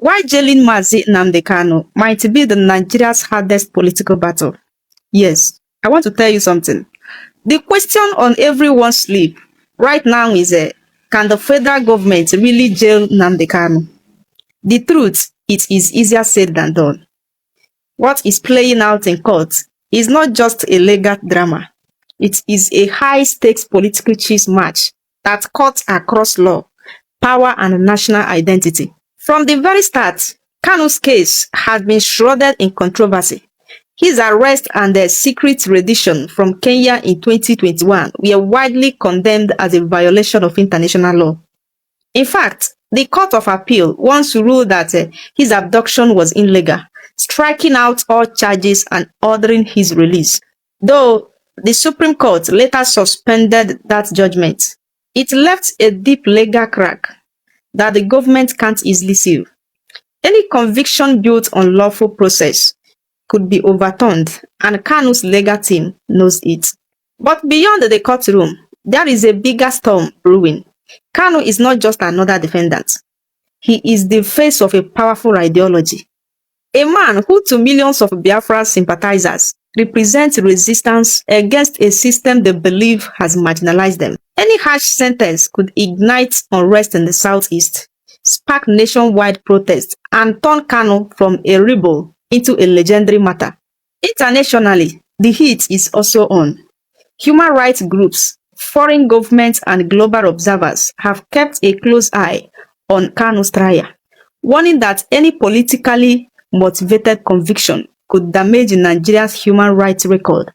Why jailing Mazi Nnamdi Kanu might be the Nigeria's hardest political battle? Yes, I want to tell you something. The question on everyone's lips right now is, can the federal government really jail Nnamdi Kanu? The truth, it is easier said than done. What is playing out in court is not just a legal drama. It is a high-stakes political chess match that cuts across law, power, and national identity. From the very start, Kanu's case has been shrouded in controversy. His arrest and the secret rendition from Kenya in 2021 were widely condemned as a violation of international law. In fact, the Court of Appeal once ruled that his abduction was illegal, striking out all charges and ordering his release, though the Supreme Court later suspended that judgment. It left a deep legal crack that the government can't easily seal. Any conviction built on lawful process could be overturned, and Kanu's legal team knows it. But beyond the courtroom, there is a bigger storm brewing. Kanu is not just another defendant. He is the face of a powerful ideology. A man who to millions of Biafra sympathizers represents resistance against a system they believe has marginalized them. Any harsh sentence could ignite unrest in the southeast, spark nationwide protests, and turn Kanu from a rebel into a legendary martyr. Internationally, the heat is also on. Human rights groups, foreign governments, and global observers have kept a close eye on Kanu's trial, warning that any politically motivated conviction could damage Nigeria's human rights record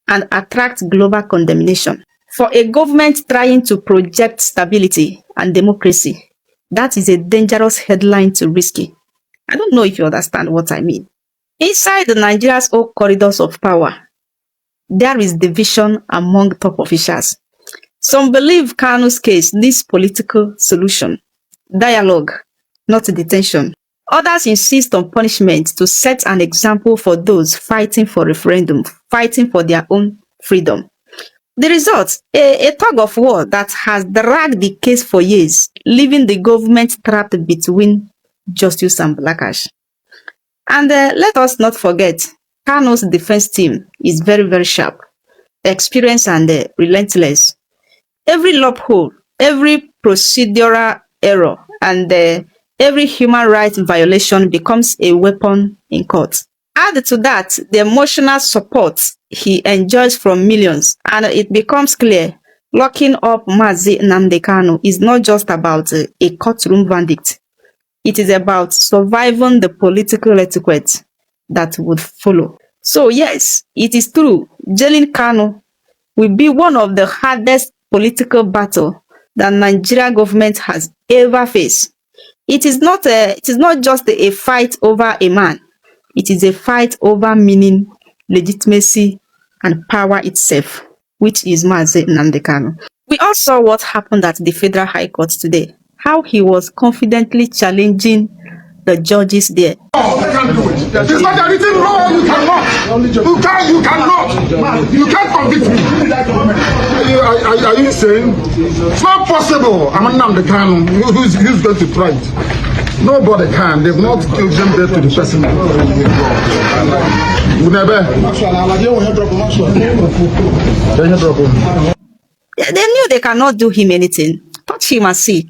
and attract global condemnation. For a government trying to project stability and democracy, that is a dangerous headline to risky. I don't know if you understand what I mean. Inside the Nigeria's old corridors of power, there is division among top officials. Some believe Kanu's case needs political solution, dialogue, not detention. Others insist on punishment to set an example for those fighting for referendum, fighting for their own freedom. The result, a tug of war that has dragged the case for years, leaving the government trapped between justice and blackash. And let us not forget, Kanu's defense team is very, very sharp, experienced, and relentless. Every loophole, every procedural error, and every human rights violation becomes a weapon in court. Add to that the emotional support he enjoys from millions, and it becomes clear locking up Mazi Nnamdi Kanu is not just about a courtroom verdict. It is about surviving the political etiquette that would follow. So yes, it is true, jailing Kanu will be one of the hardest political battles that Nigeria government has ever faced. It is not just a fight over a man. It is a fight over meaning, legitimacy, and power itself, which is Mazi Nnamdi Kanu. We all saw what happened at the Federal High Court today, how he was confidently challenging the judges there. No, you can't do it. It's not a written law. You cannot. You cannot. You can't convict me. Are you saying it's not possible? I'm Nnamdi Kanu. Who's going to try it? Nobody can. They've not killed them there to the person. They knew they cannot do him anything. Touch him and see.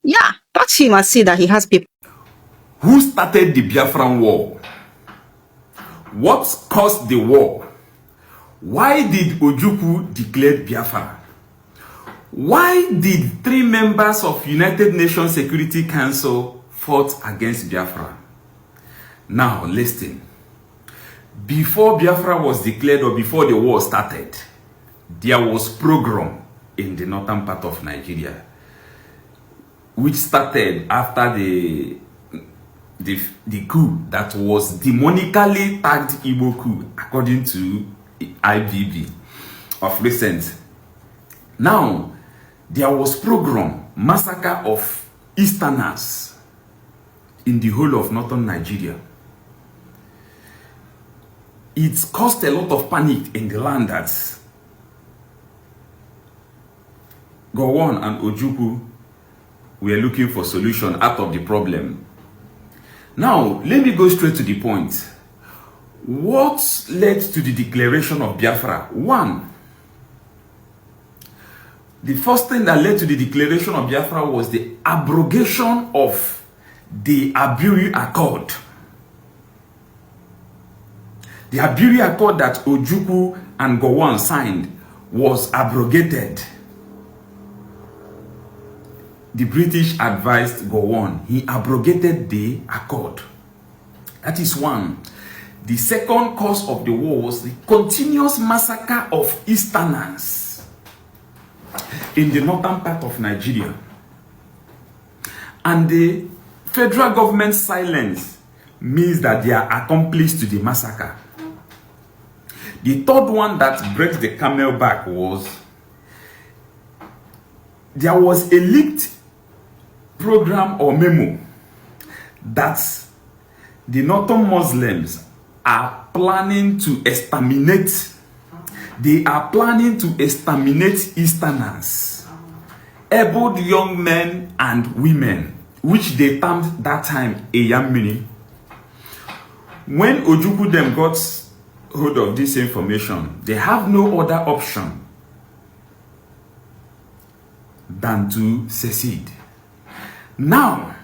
Yeah, touch him and see that he has people. Who started the Biafran war? What caused the war? Why did Ojukwu declare Biafra? Why did 3 members of United Nations Security Council fought against Biafra? Now listen. Before Biafra was declared or before the war started, there was pogrom in the northern part of Nigeria, which started after the coup that was demonically tagged Igbo coup, according to IBB of recent. Now, there was pogrom, massacre of Easterners in the whole of northern Nigeria. It caused a lot of panic in the land that Gowon and Ojukwu were looking for solution out of the problem. Now, let me go straight to the point. What led to the declaration of Biafra? One, the first thing that led to the declaration of Biafra was the abrogation of the Aburi Accord. The Aburi Accord that Ojukwu and Gowon signed was abrogated. The British advised Gowon. He abrogated the accord. That is one. The second cause of the war was the continuous massacre of Easterners in the northern part of Nigeria. And the federal government's silence means that they are accomplice to the massacre. The third one that breaks the camel back was there was a leaked program or memo that the northern Muslims are planning to exterminate. They are planning to exterminate Easterners, able young men and women, which they termed that time Eyamini. When Ojukwu them got hold of this information, they have no other option than to secede. Now,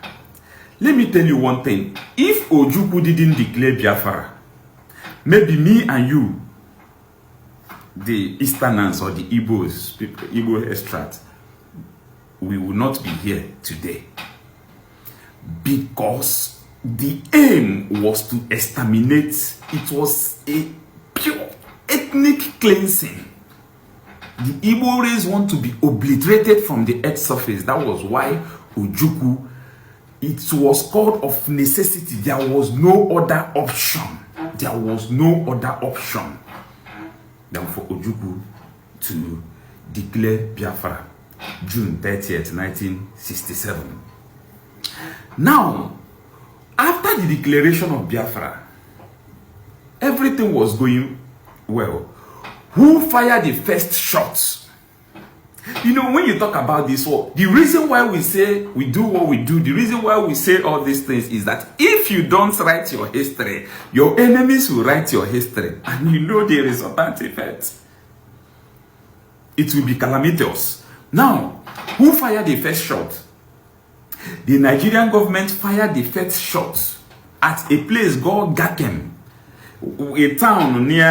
let me tell you one thing. If Ojukwu didn't declare Biafra, maybe me and you, the Easterners or the Igbos, Igbo extract, we will not be here today. Because the aim was to exterminate. It was a pure ethnic cleansing. The Igbo race want to be obliterated from the earth's surface. That was why Ojukwu, it was called of necessity. There was no other option. There was no other option than for Ojukwu to declare Biafra June 30th, 1967. Now, after the declaration of Biafra, everything was going well. Who fired the first shots? You know, when you talk about this war, the reason why we say we do what we do, the reason why we say all these things is that if you don't write your history, your enemies will write your history, and you know the resultant effect. It will be calamitous. Now, who fired the first shot? The Nigerian government fired the first shot at a place called Gakem, a town near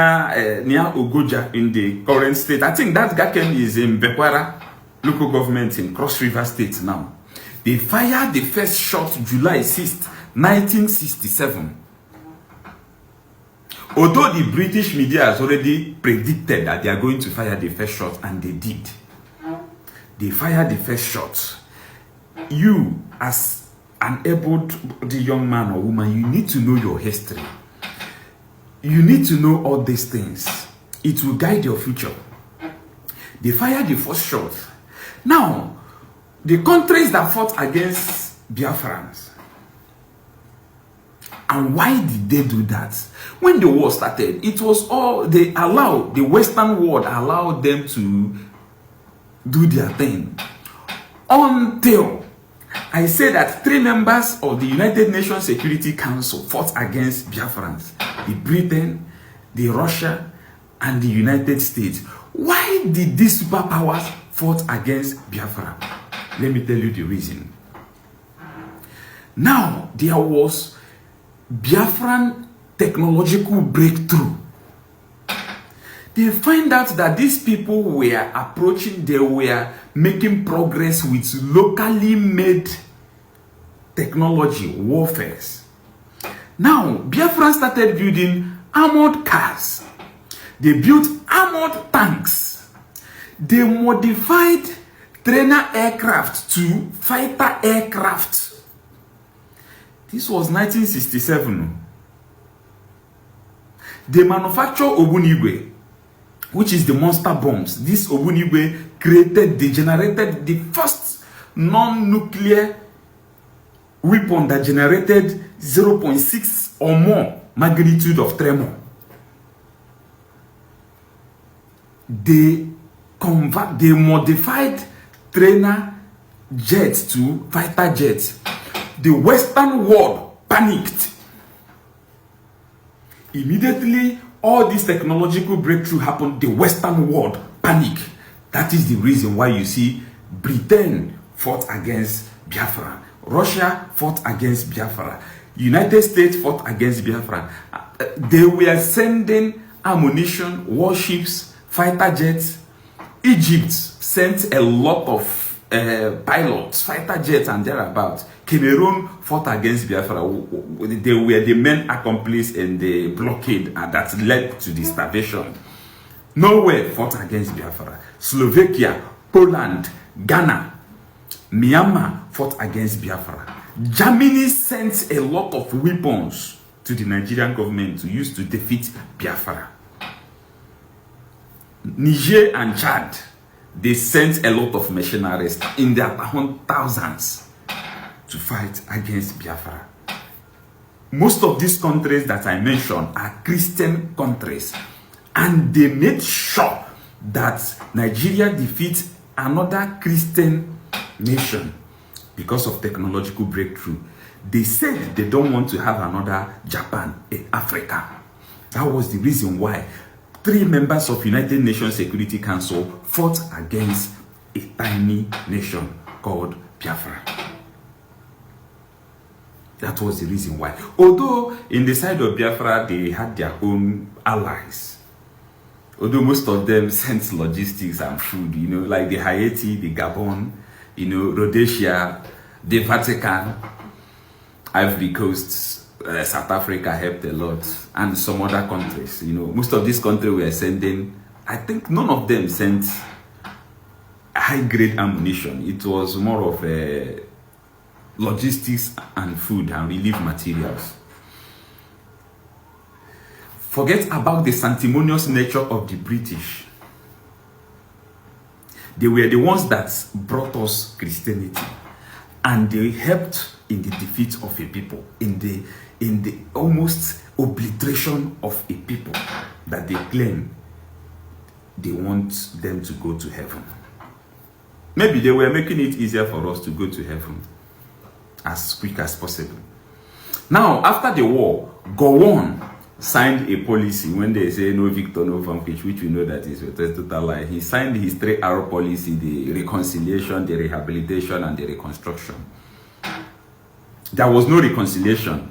Ogoja in the current state. I think that Gakem is in Bekwara local government in Cross River State now. They fired the first shot July 6th, 1967. Although the British media has already predicted that they are going to fire the first shot, and they did. They fired the first shot. You, as an able-bodied young man or woman, you need to know your history. You need to know all these things. It will guide your future. They fired the first shot. Now, the countries that fought against Biafrans, and why did they do that? When the war started, it was all, the Western world allowed them to do their thing. Until I say that 3 members of the United Nations Security Council fought against Biafrans. The Britain, the Russia, and the United States. Why did these superpowers fought against Biafra? Let me tell you the reason. Now, there was Biafran technological breakthrough. They find out that these people were approaching, they were making progress with locally made technology, warfare. Now, Biafra started building armored cars. They built armored tanks. They modified trainer aircraft to fighter aircraft. This was 1967. They manufactured Ogbunigwe, which is the monster bombs. This Ogbunigwe generated the first non-nuclear weapon that generated 0.6 or more magnitude of tremor. They modified trainer jets to fighter jets. The Western world panicked. Immediately, all this technological breakthrough happened, the Western world panic. That is the reason why you see Britain fought against Biafra. Russia fought against Biafra. United States fought against Biafra. They were sending ammunition, warships, fighter jets. Egypt sent a lot of pilots, fighter jets and thereabouts. Cameroon fought against Biafra. They were the main accomplice in the blockade that led to the starvation. Norway fought against Biafra. Slovakia, Poland, Ghana, Myanmar fought against Biafra. Germany sent a lot of weapons to the Nigerian government to use to defeat Biafra. Niger and Chad, they sent a lot of mercenaries in their thousands to fight against Biafra. Most of these countries that I mentioned are Christian countries, and they made sure that Nigeria defeats another Christian nation because of technological breakthrough. They said they don't want to have another Japan in Africa. That was the reason why 3 members of United Nations Security Council fought against a tiny nation called Biafra. That was the reason why. Although in the side of Biafra, they had their own allies. Although most of them sent logistics and food, you know, like the Haiti, the Gabon, you know, Rhodesia, the Vatican, Ivory Coast, South Africa helped a lot, and some other countries. You know, most of these countries were sending, I think none of them sent high-grade ammunition. It was more of a logistics and food and relief materials. Forget about the sanctimonious nature of the British. They were the ones that brought us Christianity, and they helped in the defeat of a people, in the almost obliteration of a people that they claim they want them to go to heaven. Maybe they were making it easier for us to go to heaven as quick as possible. Now, after the war, Gowon signed a policy when they say no victor, no vanquish, which we know that is a total lie. He signed his 3R policy, the reconciliation, the rehabilitation, and the reconstruction. There was no reconciliation.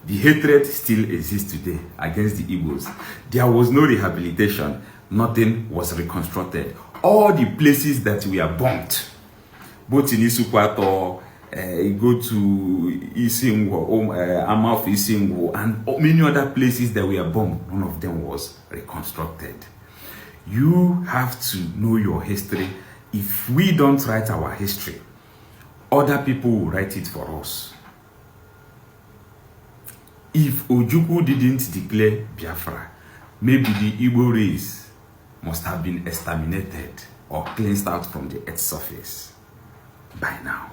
The hatred still exists today against the Igbos. There was no rehabilitation. Nothing was reconstructed. All the places that were bombed, both in Isukwato, you go to Isingwo, Amaf Isingwo, and many other places that were bombed, none of them was reconstructed. You have to know your history. If we don't write our history, other people will write it for us. If Ojukwu didn't declare Biafra, maybe the Igbo race must have been exterminated or cleansed out from the earth's surface by now.